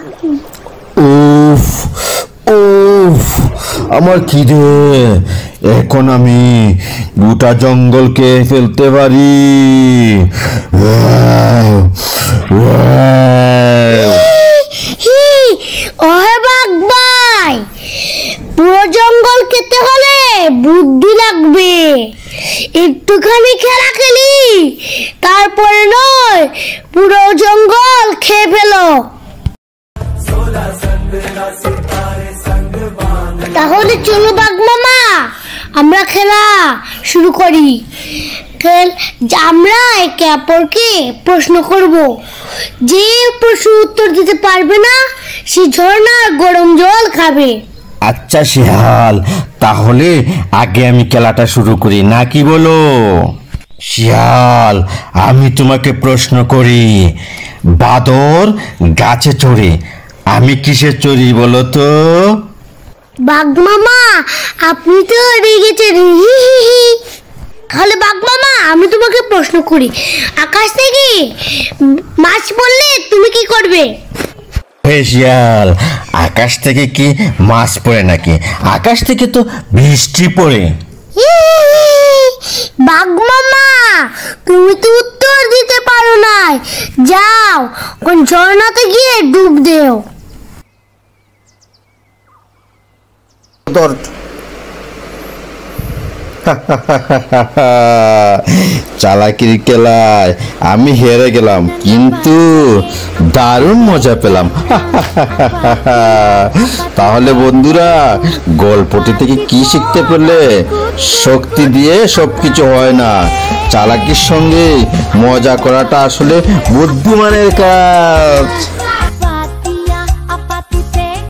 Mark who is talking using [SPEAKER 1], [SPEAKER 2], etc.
[SPEAKER 1] উফ উফ, আমার খিদে, এখন আমি গোটা জঙ্গলকে ফেলতে পারি।
[SPEAKER 2] ওহে বাঘ ভাই, পুরো জঙ্গল খেতে হলে বুদ্ধি লাগবে। একটুখানি খেলা খেলি, তারপরে নয় পুরো জঙ্গল খেয়ে ফেলো। তাহলে চলো বাঘ মামা, আমরা খেলা শুরু করি। আমরা একে অপরকে প্রশ্ন করব, যে প্রশ্ন উত্তর দিতে পারবে না সে ঝর্ণার গরম জল খাবে।
[SPEAKER 1] আচ্ছা শিয়াল, তাহলে আগে আমি খেলাটা শুরু করি, না কি বলো? শিয়াল, আমি তোমাকে প্রশ্ন করি, বাদর গাছে চড়ে, আমি কিসে চড়ি বলো তো?
[SPEAKER 2] বাঘ মামা, আপনি তো রেগেছেন। তাহলে বাঘ মামা, আমি তোমাকে প্রশ্ন করি, আকাশ থেকে মাছ পড়লে তুমি কি করবে?
[SPEAKER 1] শিয়াল, আকাশ থেকে কি মাছ পড়ে নাকি? আকাশ থেকে তো বৃষ্টি পড়ে।
[SPEAKER 2] বাঘ মামা, তুমি তো উত্তর দিতে পারো না, যাও কোন ঝর্ণাতে গিয়ে ডুব দেও।
[SPEAKER 1] চালাকির খেলায় আমি হেরে গেলাম, কিন্তু দারুণ মজা পেলাম। তাহলে বন্ধুরা, গল্পটি থেকে কি শিখতে পেলে? শক্তি দিয়ে সবকিছু হয় না, চালাকির সঙ্গে মজা করাটা আসলে বুদ্ধিমানের কাজ।